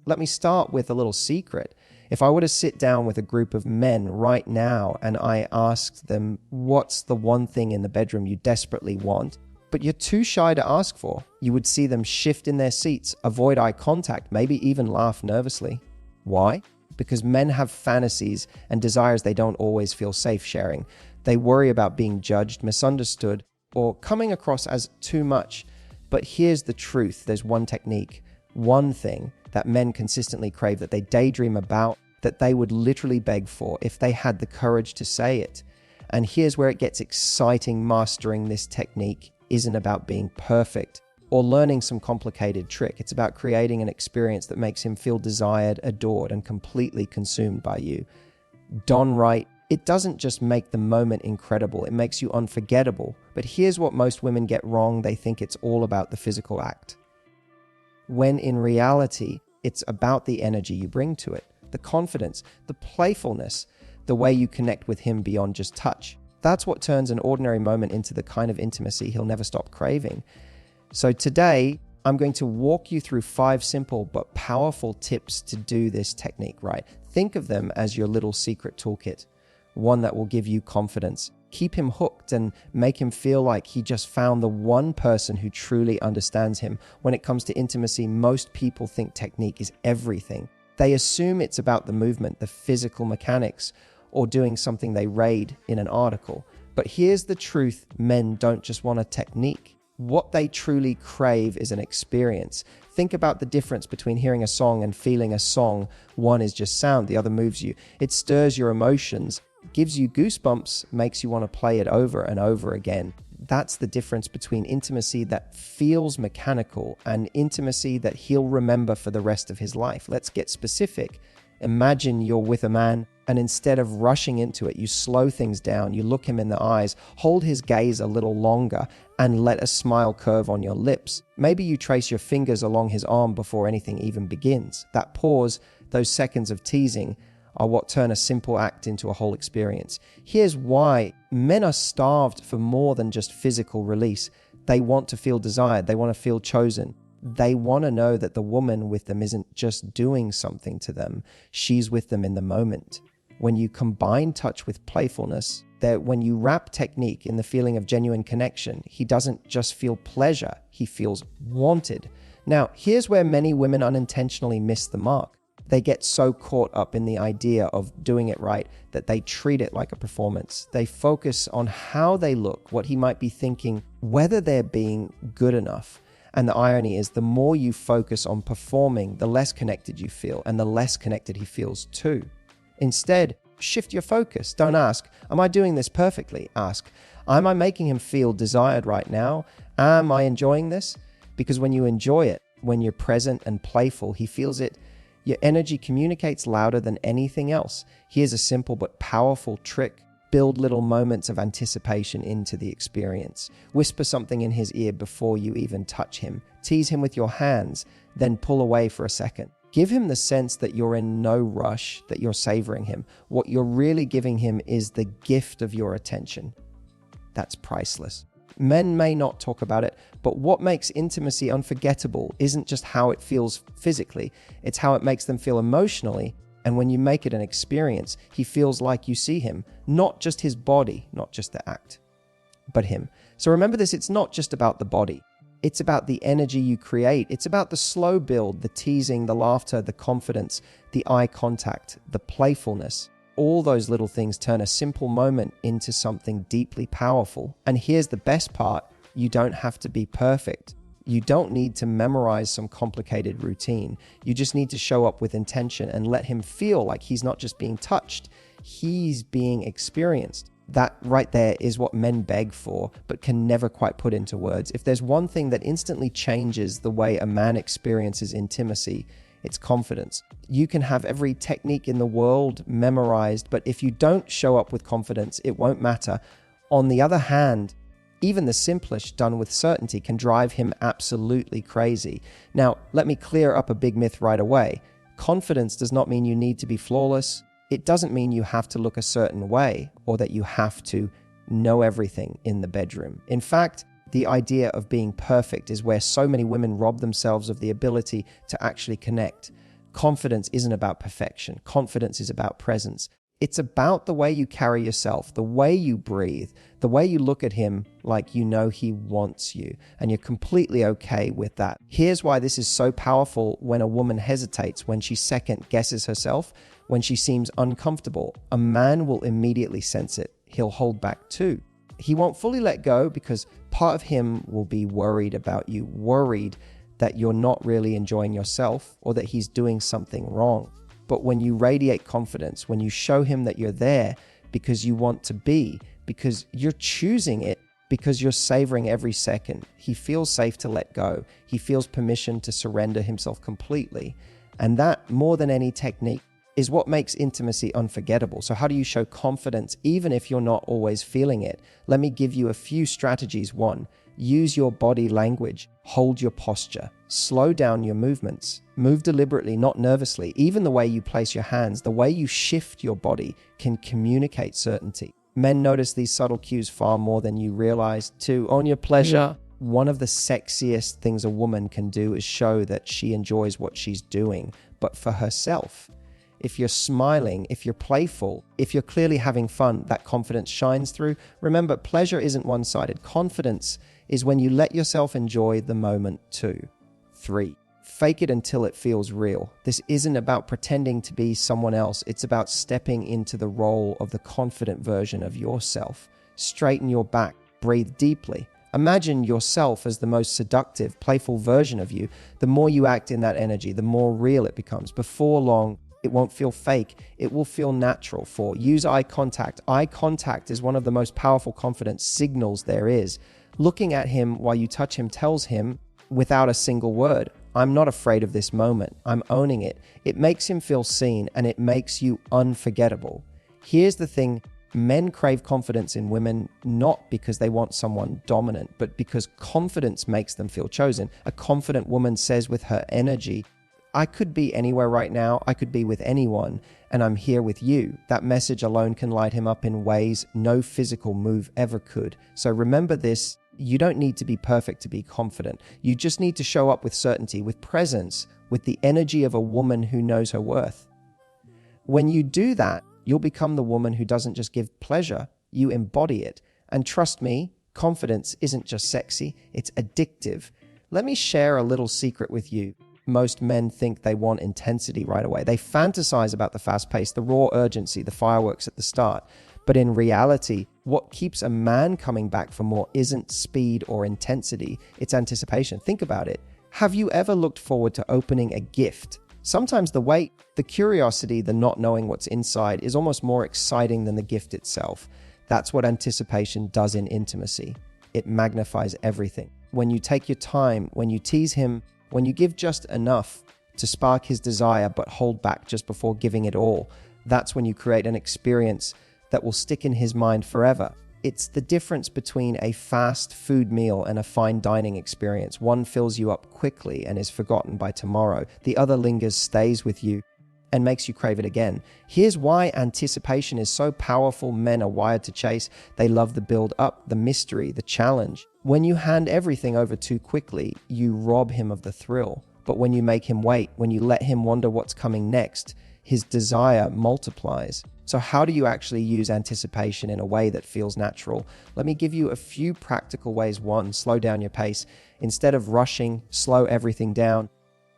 Let me start with a little secret. If I were to sit down with a group of men right now and I asked them, what's the one thing in the bedroom you desperately want, but you're too shy to ask for, you would see them shift in their seats, avoid eye contact, maybe even laugh nervously. Why? Because men have fantasies and desires they don't always feel safe sharing. They worry about being judged, misunderstood, or coming across as too much. But here's the truth. There's one technique, one thing that men consistently crave, that they daydream about, that they would literally beg for if they had the courage to say it. And here's where it gets exciting. Mastering this technique isn't about being perfect or learning some complicated trick. It's about creating an experience that makes him feel desired, adored, and completely consumed by you. Done right, it doesn't just make the moment incredible, it makes you unforgettable. But here's what most women get wrong. They think it's all about the physical act, when in reality, it's about the energy you bring to it, the confidence, the playfulness, the way you connect with him beyond just touch. That's what turns an ordinary moment into the kind of intimacy he'll never stop craving. So today, I'm going to walk you through 5 simple but powerful tips to do this technique right. Think of them as your little secret toolkit, one that will give you confidence, keep him hooked, and make him feel like he just found the one person who truly understands him. When it comes to intimacy, most people think technique is everything. They assume it's about the movement, the physical mechanics, or doing something they read in an article. But here's the truth. Men don't just want a technique. What they truly crave is an experience. Think about the difference between hearing a song and feeling a song. One is just sound, the other moves you. It stirs your emotions, gives you goosebumps, makes you want to play it over and over again. That's the difference between intimacy that feels mechanical and intimacy that he'll remember for the rest of his life. Let's get specific. Imagine you're with a man, and instead of rushing into it, you slow things down, you look him in the eyes, hold his gaze a little longer, and let a smile curve on your lips. Maybe you trace your fingers along his arm before anything even begins. That pause, those seconds of teasing, are what turn a simple act into a whole experience. Here's why. Men are starved for more than just physical release. They want to feel desired. They want to feel chosen. They want to know that the woman with them isn't just doing something to them. She's with them in the moment. When you combine touch with playfulness, that when you wrap technique in the feeling of genuine connection, he doesn't just feel pleasure, he feels wanted. Now, here's where many women unintentionally miss the mark. They get so caught up in the idea of doing it right that they treat it like a performance. They focus on how they look, what he might be thinking, whether they're being good enough. And the irony is, the more you focus on performing, the less connected you feel, and the less connected he feels too. Instead, shift your focus. Don't ask, am I doing this perfectly? Ask, am I making him feel desired right now? Am I enjoying this? Because when you enjoy it, when you're present and playful, he feels it. Your energy communicates louder than anything else. Here's a simple but powerful trick. Build little moments of anticipation into the experience. Whisper something in his ear before you even touch him. Tease him with your hands, then pull away for a second. Give him the sense that you're in no rush, that you're savoring him. What you're really giving him is the gift of your attention. That's priceless. Men may not talk about it, but what makes intimacy unforgettable isn't just how it feels physically, it's how it makes them feel emotionally. And when you make it an experience, he feels like you see him, not just his body, not just the act, but him. So remember this, it's not just about the body. It's about the energy you create. It's about the slow build, the teasing, the laughter, the confidence, the eye contact, the playfulness. All those little things turn a simple moment into something deeply powerful. And here's the best part. You don't have to be perfect. You don't need to memorize some complicated routine. You just need to show up with intention and let him feel like he's not just being touched, he's being experienced. That right there is what men beg for, but can never quite put into words. If there's one thing that instantly changes the way a man experiences intimacy, it's confidence. You can have every technique in the world memorized, but if you don't show up with confidence, it won't matter. On the other hand, even the simplest done with certainty can drive him absolutely crazy. Now, let me clear up a big myth right away. Confidence does not mean you need to be flawless. It doesn't mean you have to look a certain way or that you have to know everything in the bedroom. In fact, the idea of being perfect is where so many women rob themselves of the ability to actually connect. Confidence isn't about perfection. Confidence is about presence. It's about the way you carry yourself, the way you breathe, the way you look at him like you know he wants you, and you're completely okay with that. Here's why this is so powerful when a woman hesitates, when she second guesses herself, when she seems uncomfortable. A man will immediately sense it. He'll hold back too. He won't fully let go because part of him will be worried about you, worried that you're not really enjoying yourself or that he's doing something wrong. But when you radiate confidence, when you show him that you're there because you want to be, because you're choosing it, because you're savoring every second, he feels safe to let go. He feels permission to surrender himself completely. And that, more than any technique, is what makes intimacy unforgettable. So how do you show confidence even if you're not always feeling it? Let me give you a few strategies. 1, use your body language. Hold your posture. Slow down your movements. Move deliberately, not nervously. Even the way you place your hands, the way you shift your body can communicate certainty. Men notice these subtle cues far more than you realize. 2, own your pleasure. One of the sexiest things a woman can do is show that she enjoys what she's doing, but for herself. If you're smiling, if you're playful, if you're clearly having fun, that confidence shines through. Remember, pleasure isn't one-sided. Confidence is when you let yourself enjoy the moment too. 3, fake it until it feels real. This isn't about pretending to be someone else. It's about stepping into the role of the confident version of yourself. Straighten your back. Breathe deeply. Imagine yourself as the most seductive, playful version of you. The more you act in that energy, the more real it becomes. Before long, it won't feel fake. It will feel natural. 4, use eye contact. Eye contact is one of the most powerful confidence signals there is. Looking at him while you touch him tells him, without a single word, I'm not afraid of this moment. I'm owning it. It makes him feel seen, and it makes you unforgettable. Here's the thing. Men crave confidence in women not because they want someone dominant, but because confidence makes them feel chosen. A confident woman says with her energy, I could be anywhere right now. I could be with anyone, and I'm here with you. That message alone can light him up in ways no physical move ever could. So remember this. You don't need to be perfect to be confident. You just need to show up with certainty, with presence, with the energy of a woman who knows her worth. When you do that, you'll become the woman who doesn't just give pleasure, you embody it. And trust me, confidence isn't just sexy, it's addictive. Let me share a little secret with you. Most men think they want intensity right away. They fantasize about the fast pace, the raw urgency, the fireworks at the start. But in reality, what keeps a man coming back for more isn't speed or intensity, it's anticipation. Think about it. Have you ever looked forward to opening a gift? Sometimes the wait, the curiosity, the not knowing what's inside is almost more exciting than the gift itself. That's what anticipation does in intimacy. It magnifies everything. When you take your time, when you tease him, when you give just enough to spark his desire but hold back just before giving it all, that's when you create an experience that will stick in his mind forever. It's the difference between a fast food meal and a fine dining experience. One fills you up quickly and is forgotten by tomorrow. The other lingers, stays with you, and makes you crave it again. Here's why anticipation is so powerful. Men are wired to chase. They love the build up, the mystery, the challenge. When you hand everything over too quickly, you rob him of the thrill. But when you make him wait, when you let him wonder what's coming next, his desire multiplies. So how do you actually use anticipation in a way that feels natural? Let me give you a few practical ways. 1, slow down your pace. Instead of rushing, slow everything down.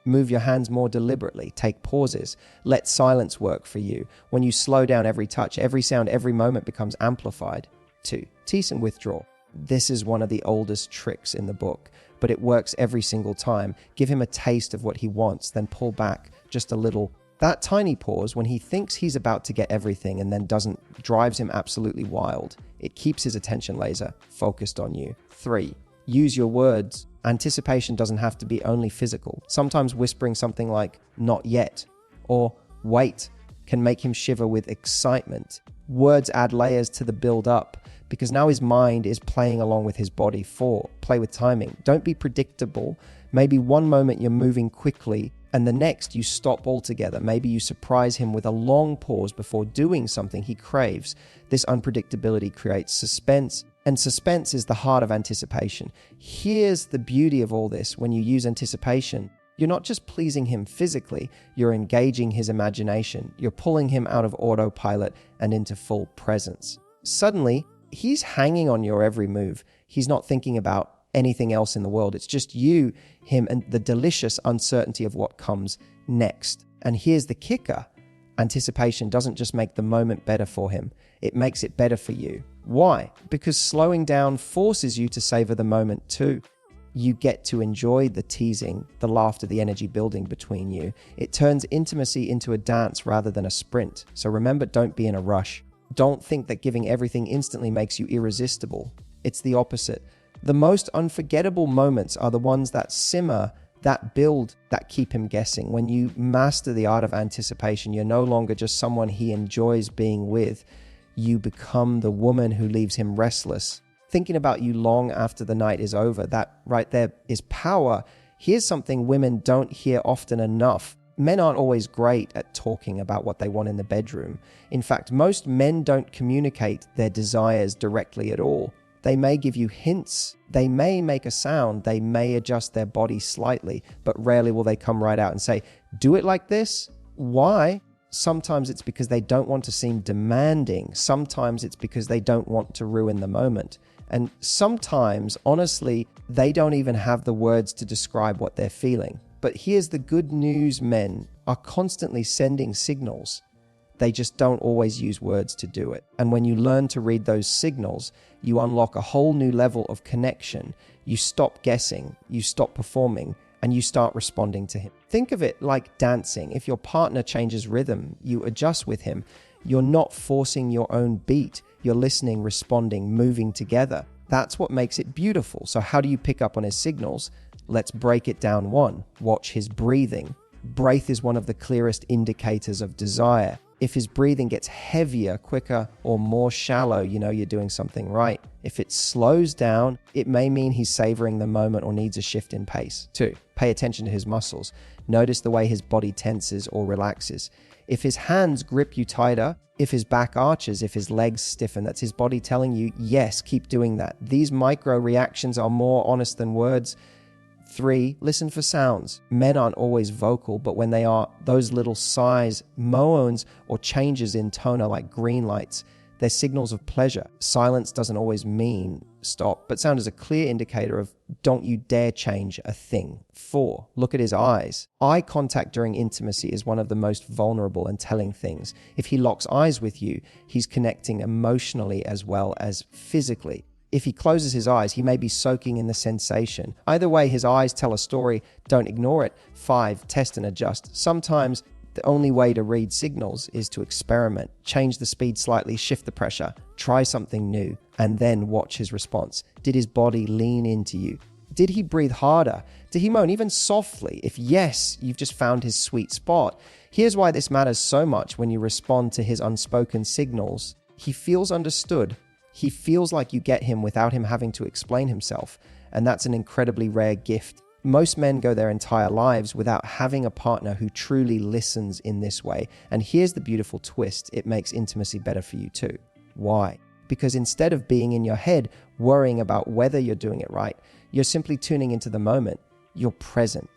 Move your hands more deliberately. Take pauses. Let silence work for you. When you slow down every touch, every sound, every moment becomes amplified. 2, tease and withdraw. This is one of the oldest tricks in the book, but it works every single time. Give him a taste of what he wants, then pull back just a little. That tiny pause when he thinks he's about to get everything and then doesn't drives him absolutely wild. It keeps his attention laser focused on you. 3, use your words. Anticipation doesn't have to be only physical. Sometimes whispering something like, not yet, or wait, can make him shiver with excitement. Words add layers to the build up because now his mind is playing along with his body. 4, play with timing. Don't be predictable. Maybe one moment you're moving quickly and the next you stop altogether. Maybe you surprise him with a long pause before doing something he craves. This unpredictability creates suspense, and suspense is the heart of anticipation. Here's the beauty of all this. When you use anticipation, You're not just pleasing him physically, you're engaging his imagination. You're pulling him out of autopilot and into full presence. Suddenly, he's hanging on your every move. He's not thinking about anything else in the world. It's just you, him, and the delicious uncertainty of what comes next. And here's the kicker. Anticipation doesn't just make the moment better for him. It makes it better for you. Why? Because slowing down forces you to savor the moment too. You get to enjoy the teasing, the laughter, the energy building between you. It turns intimacy into a dance rather than a sprint. So remember, don't be in a rush. Don't think that giving everything instantly makes you irresistible. It's the opposite. The most unforgettable moments are the ones that simmer, that build, that keep him guessing. When you master the art of anticipation, you're no longer just someone he enjoys being with. You become the woman who leaves him restless, thinking about you long after the night is over. That right there is power. Here's something women don't hear often enough. Men aren't always great at talking about what they want in the bedroom. In fact, most men don't communicate their desires directly at all. They may give you hints, they may make a sound, they may adjust their body slightly, but rarely will they come right out and say, do it like this? Why? Sometimes it's because they don't want to seem demanding. Sometimes it's because they don't want to ruin the moment. And sometimes, honestly, they don't even have the words to describe what they're feeling. But here's the good news: men are constantly sending signals. They just don't always use words to do it. And when you learn to read those signals, you unlock a whole new level of connection. You stop guessing, you stop performing, and you start responding to him. Think of it like dancing. If your partner changes rhythm, you adjust with him. You're not forcing your own beat. You're listening, responding, moving together. That's what makes it beautiful. So how do you pick up on his signals? Let's break it down. 1, watch his breathing. Breath is one of the clearest indicators of desire. If his breathing gets heavier, quicker, or more shallow, you know you're doing something right. If it slows down, it may mean he's savoring the moment or needs a shift in pace. 2, pay attention to his muscles. Notice the way his body tenses or relaxes. If his hands grip you tighter, if his back arches, if his legs stiffen, that's his body telling you, yes, keep doing that. These micro reactions are more honest than words. 3, listen for sounds. Men aren't always vocal, but when they are, those little sighs, moans, or changes in tone are like green lights. They're signals of pleasure. Silence doesn't always mean stop, but sound is a clear indicator of don't you dare change a thing. 4, look at his eyes. Eye contact during intimacy is one of the most vulnerable and telling things. If he locks eyes with you, he's connecting emotionally as well as physically. If he closes his eyes, he may be soaking in the sensation. Either way, his eyes tell a story. Don't ignore it. 5, test and adjust. Sometimes the only way to read signals is to experiment. Change the speed slightly, shift the pressure, try something new, and then watch his response. Did his body lean into you? Did he breathe harder? Did he moan, even softly? If yes, you've just found his sweet spot. Here's why this matters so much when you respond to his unspoken signals. He feels understood. He feels like you get him without him having to explain himself, and that's an incredibly rare gift. Most men go their entire lives without having a partner who truly listens in this way. And here's the beautiful twist: it makes intimacy better for you too. Why? Because instead of being in your head worrying about whether you're doing it right, you're simply tuning into the moment. You're present.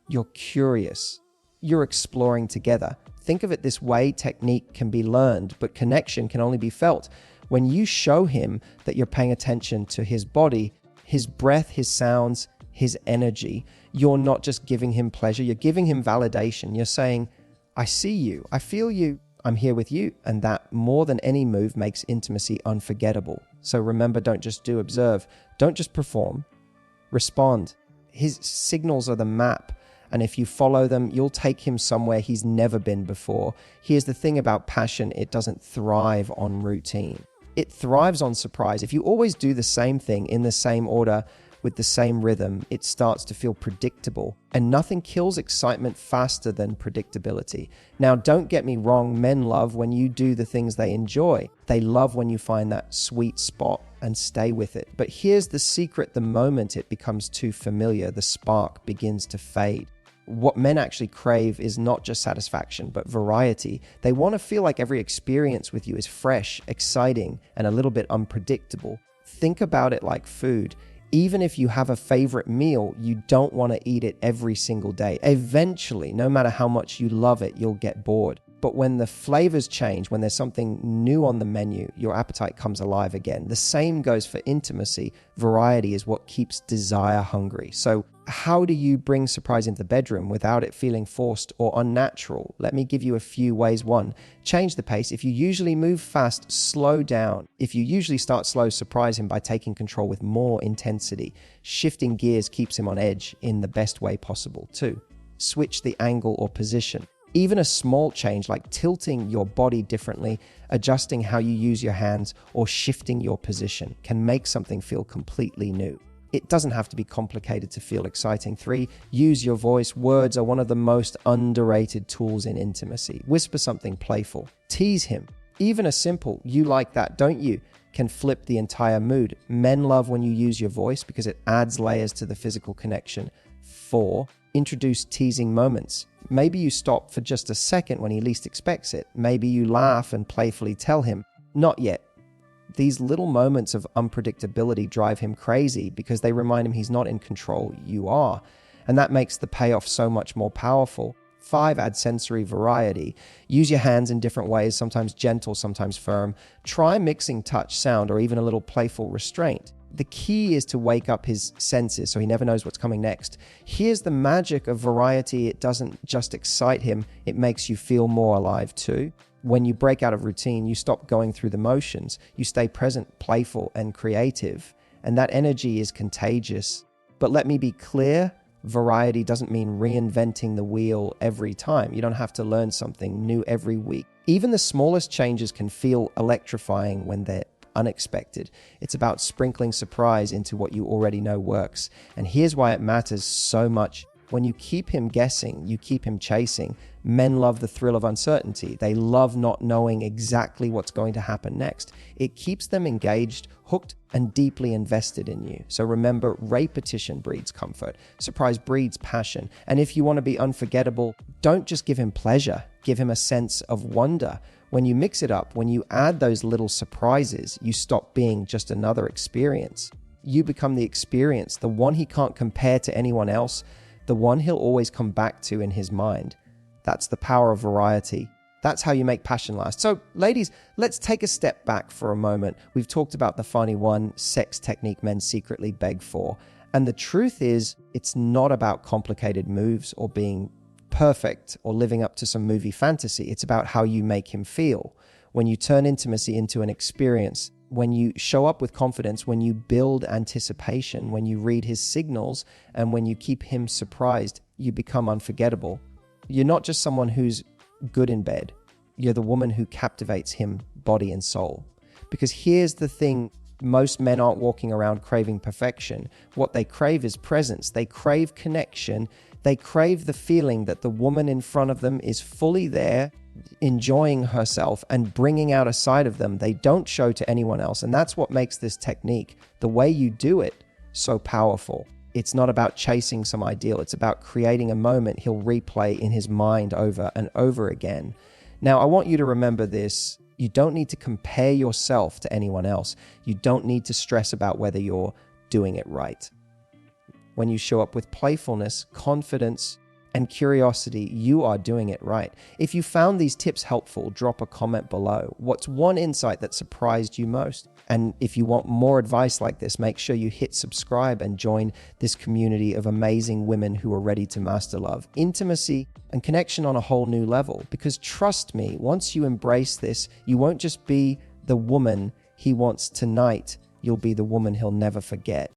You're curious. You're exploring together. Think of it this way: technique can be learned, but connection can only be felt. When you show him that you're paying attention to his body, his breath, his sounds, his energy, you're not just giving him pleasure, you're giving him validation. You're saying, I see you, I feel you, I'm here with you. And that, more than any move, makes intimacy unforgettable. So remember, don't just do, observe. Don't just perform, respond. His signals are the map. And if you follow them, you'll take him somewhere he's never been before. Here's the thing about passion: it doesn't thrive on routine. It thrives on surprise. If you always do the same thing in the same order with the same rhythm, it starts to feel predictable. And nothing kills excitement faster than predictability. Now, don't get me wrong, men love when you do the things they enjoy. They love when you find that sweet spot and stay with it. But here's the secret: the moment it becomes too familiar, the spark begins to fade. What men actually crave is not just satisfaction, but variety. They want to feel like every experience with you is fresh, exciting, and a little bit unpredictable. Think about it like food. Even if you have a favorite meal, you don't want to eat it every single day. Eventually, no matter how much you love it, you'll get bored. But when the flavors change, when there's something new on the menu, your appetite comes alive again. The same goes for intimacy. Variety is what keeps desire hungry. So how do you bring surprise into the bedroom without it feeling forced or unnatural? Let me give you a few ways. 1, change the pace. If you usually move fast, slow down. If you usually start slow, surprise him by taking control with more intensity. Shifting gears keeps him on edge in the best way possible. 2, switch the angle or position. Even a small change like tilting your body differently, adjusting how you use your hands, or shifting your position can make something feel completely new. It doesn't have to be complicated to feel exciting. 3, use your voice. Words are one of the most underrated tools in intimacy. Whisper something playful. Tease him. Even a simple, "You like that, don't you?" can flip the entire mood. Men love when you use your voice because it adds layers to the physical connection. 4, introduce teasing moments. Maybe you stop for just a second when he least expects it. Maybe you laugh and playfully tell him, "Not yet." These little moments of unpredictability drive him crazy because they remind him he's not in control, you are. And that makes the payoff so much more powerful. 5, add sensory variety. Use your hands in different ways, sometimes gentle, sometimes firm. Try mixing touch, sound, or even a little playful restraint. The key is to wake up his senses so he never knows what's coming next. Here's the magic of variety. It doesn't just excite him, it makes you feel more alive too. When you break out of routine, you stop going through the motions. You stay present, playful, and creative. And that energy is contagious. But let me be clear, variety doesn't mean reinventing the wheel every time. You don't have to learn something new every week. Even the smallest changes can feel electrifying when they're unexpected. It's about sprinkling surprise into what you already know works. And here's why it matters so much. When you keep him guessing, you keep him chasing. Men love the thrill of uncertainty. They love not knowing exactly what's going to happen next. It keeps them engaged, hooked, and deeply invested in you. So remember, repetition breeds comfort. Surprise breeds passion. And if you want to be unforgettable, don't just give him pleasure. Give him a sense of wonder. When you mix it up, when you add those little surprises, you stop being just another experience. You become the experience, the one he can't compare to anyone else, the one he'll always come back to in his mind. That's the power of variety. That's how you make passion last. So, ladies, let's take a step back for a moment. We've talked about the funny one sex technique men secretly beg for. And the truth is, it's not about complicated moves or being perfect or living up to some movie fantasy. It's about how you make him feel. When you turn intimacy into an experience, when you show up with confidence, when you build anticipation, when you read his signals, and when you keep him surprised, you become unforgettable. You're not just someone who's good in bed. You're the woman who captivates him, body and soul. Because here's the thing, most men aren't walking around craving perfection. What they crave is presence. They crave connection. They crave the feeling that the woman in front of them is fully there, enjoying herself and bringing out a side of them they don't show to anyone else. And that's what makes this technique, the way you do it, so powerful. It's not about chasing some ideal. It's about creating a moment he'll replay in his mind over and over again. Now, I want you to remember this. You don't need to compare yourself to anyone else. You don't need to stress about whether you're doing it right. When you show up with playfulness, confidence, and curiosity, you are doing it right. If you found these tips helpful, drop a comment below. What's one insight that surprised you most? And if you want more advice like this, make sure you hit subscribe and join this community of amazing women who are ready to master love, intimacy, and connection on a whole new level. Because trust me, once you embrace this, you won't just be the woman he wants tonight, you'll be the woman he'll never forget.